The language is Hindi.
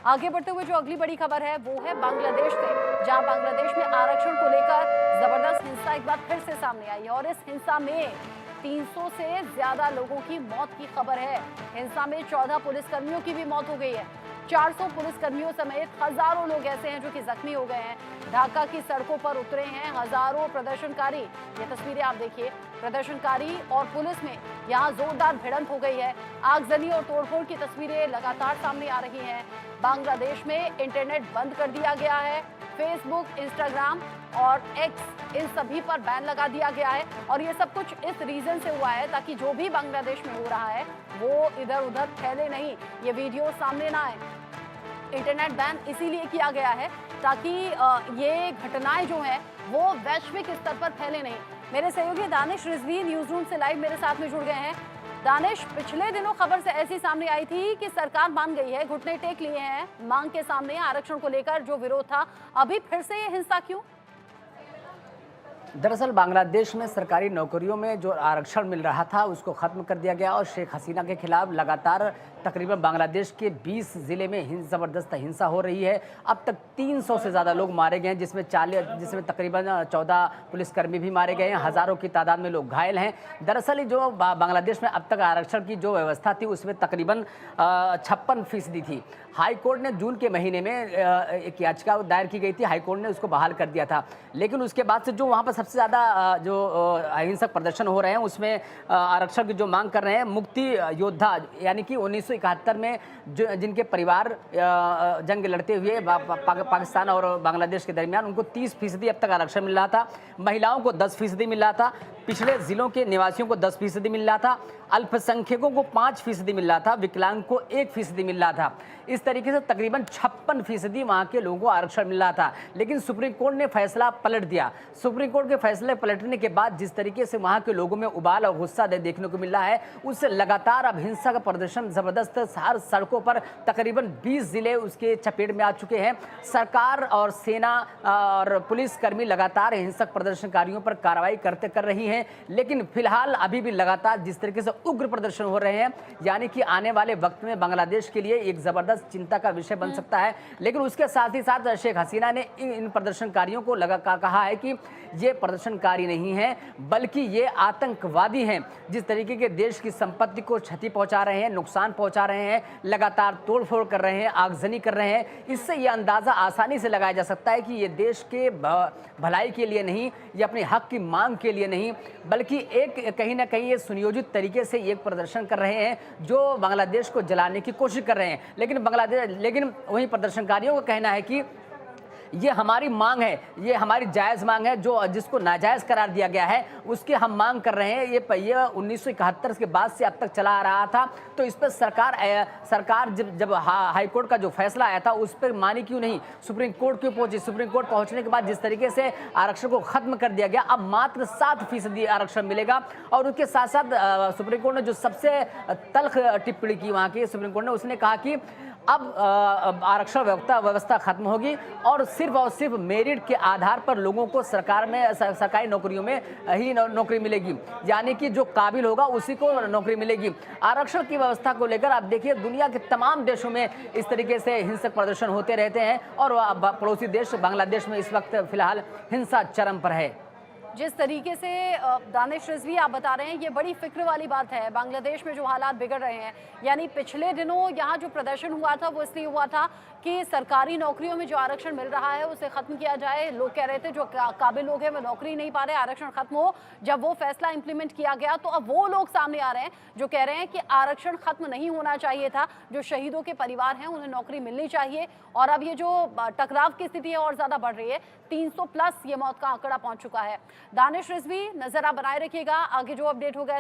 आगे बढ़ते हुए जो अगली बड़ी खबर है वो है बांग्लादेश से, जहां बांग्लादेश में आरक्षण को लेकर जबरदस्त हिंसा एक बार फिर से सामने आई है और इस हिंसा में 300 से ज्यादा लोगों की मौत की खबर है। हिंसा में 14 पुलिसकर्मियों की भी मौत हो गई है। 400 पुलिसकर्मियों समेत हजारों लोग ऐसे हैं जो कि जख्मी हो गए हैं। ढाका की सड़कों पर उतरे हैं हजारों प्रदर्शनकारी। ये तस्वीरें आप देखिए, प्रदर्शनकारी और पुलिस में यहाँ जोरदार भिड़ंत हो गई है। आगजनी और तोड़फोड़ की तस्वीरें लगातार सामने आ रही हैं। बांग्लादेश में इंटरनेट बंद कर दिया गया है। फेसबुक, इंस्टाग्राम और एक्स, इन सभी पर बैन लगा दिया गया है और ये सब कुछ इस रीजन से हुआ है ताकि जो भी बांग्लादेश में हो रहा है वो इधर उधर फैले नहीं, ये वीडियो सामने ना आए। इंटरनेट बैन इसीलिए किया गया है ताकि ये घटनाएं जो हैं वो वैश्विक स्तर पर फैले नहीं। मेरे सहयोगी दानिश रिजवी न्यूज रूम से लाइव मेरे साथ में जुड़ गए हैं। दानिश, पिछले दिनों खबर से ऐसी सामने आई थी कि सरकार मान गई है, घुटने टेक लिए हैं मांग के सामने, आरक्षण को लेकर जो विरोध था। अभी फिर से ये हिंसा क्यों? दरअसल बांग्लादेश में सरकारी नौकरियों में जो आरक्षण मिल रहा था उसको ख़त्म कर दिया गया और शेख हसीना के खिलाफ लगातार तकरीबन बांग्लादेश के 20 ज़िले में ज़बरदस्त हिंसा हो रही है। अब तक 300 से ज़्यादा लोग मारे गए हैं, जिसमें तकरीबन 14 पुलिसकर्मी भी मारे गए हैं। हज़ारों की तादाद में लोग घायल हैं। दरअसल जो बांग्लादेश में अब तक आरक्षण की जो व्यवस्था थी उसमें तकरीबन 56% थी। हाई कोर्ट ने जून के महीने में एक याचिका दायर की गई थी, हाई कोर्ट ने उसको बहाल कर दिया था। लेकिन उसके बाद से जो वहाँ पर सबसे ज़्यादा जो अहिंसक प्रदर्शन हो रहे हैं उसमें आरक्षण की जो मांग कर रहे हैं मुक्ति योद्धा, यानी कि 1971 में जिनके परिवार जंग लड़ते हुए पाकिस्तान और बांग्लादेश के दरमियान, उनको 30% अब तक आरक्षण मिल रहा था। महिलाओं को 10% मिल रहा था। पिछड़े जिलों के निवासियों को 10% मिल रहा था। अल्पसंख्यकों को 5% मिल रहा था। विकलांग को 1% मिल रहा था। इस तरीके से तकरीबन 56% वहाँ के लोगों को आरक्षण मिल रहा था। लेकिन सुप्रीम कोर्ट ने फैसला पलट दिया। सुप्रीम कोर्ट के फैसले पलटने के बाद जिस तरीके से वहाँ के लोगों में उबाल और गुस्सा देखने को मिल रहा है, उससे लगातार अब हिंसा का प्रदर्शन जबरदस्त हर सड़कों पर तकरीबन 20 जिले उसके चपेट में आ चुके हैं। सरकार और सेना और पुलिसकर्मी लगातार हिंसक प्रदर्शनकारियों पर कार्रवाई कर रही हैं। लेकिन फिलहाल अभी भी लगातार जिस तरीके से उग्र प्रदर्शन हो रहे हैं, यानी कि आने वाले वक्त में बांग्लादेश के लिए एक जबरदस्त चिंता का विषय बन सकता है। लेकिन उसके साथ ही साथ शेख हसीना ने इन प्रदर्शनकारियों को कहा है कि ये प्रदर्शनकारी नहीं है बल्कि ये आतंकवादी हैं। जिस तरीके के देश की संपत्ति को क्षति पहुंचा रहे हैं, नुकसान पहुंचा रहे हैं, लगातार तोड़फोड़ कर रहे हैं, आगजनी कर रहे हैं, इससे ये अंदाज़ा आसानी से लगाया जा सकता है कि ये देश के भलाई के लिए नहीं, ये अपने हक की मांग के लिए नहीं, बल्कि एक कहीं ना कहीं ये सुनियोजित तरीके से एक प्रदर्शन कर रहे हैं जो बांग्लादेश को जलाने की कोशिश कर रहे हैं। लेकिन वहीं प्रदर्शनकारियों का कहना है कि ये हमारी मांग है, ये हमारी जायज़ मांग है, जो जिसको नाजायज़ करार दिया गया है उसकी हम मांग कर रहे हैं। ये 1971 के बाद से अब तक चला आ रहा था, तो इस पर सरकार जब हाई कोर्ट का जो फैसला आया था उस पर मानी क्यों नहीं, सुप्रीम कोर्ट क्यों पहुंची। सुप्रीम कोर्ट पहुंचने के बाद जिस तरीके से आरक्षण को खत्म कर दिया गया, अब मात्र 7% आरक्षण मिलेगा। और उसके साथ साथ सुप्रीम कोर्ट ने जो सबसे तल्ख टिप्पणी की वहाँ की सुप्रीम कोर्ट ने, उसने कहा कि अब आरक्षण व्यवस्था खत्म होगी और सिर्फ मेरिट के आधार पर लोगों को सरकारी नौकरियों में ही नौकरी मिलेगी, यानी कि जो काबिल होगा उसी को नौकरी मिलेगी। आरक्षण की व्यवस्था को लेकर आप देखिए दुनिया के तमाम देशों में इस तरीके से हिंसक प्रदर्शन होते रहते हैं और पड़ोसी देश बांग्लादेश में इस वक्त फिलहाल हिंसा चरम पर है। जिस तरीके से दानिश रिजवी आप बता रहे हैं, ये बड़ी फिक्र वाली बात है। बांग्लादेश में जो हालात बिगड़ रहे हैं, यानी पिछले दिनों यहाँ जो प्रदर्शन हुआ था वो इसलिए हुआ था कि सरकारी नौकरियों में जो आरक्षण मिल रहा है उसे खत्म किया जाए। लोग कह रहे थे जो काबिल लोग हैं वो नौकरी नहीं पा रहे, आरक्षण खत्म हो। जब वो फैसला इंप्लीमेंट किया गया तो अब वो लोग सामने आ रहे हैं जो कह रहे हैं कि आरक्षण खत्म नहीं होना चाहिए था, जो शहीदों के परिवार हैं उन्हें नौकरी मिलनी चाहिए। और अब ये जो टकराव की स्थिति है और ज्यादा बढ़ रही है, 300+ ये मौत का आंकड़ा पहुंच चुका है। दानिश रिजवी, नजर आप बनाए रखिएगा, आगे जो अपडेट होगा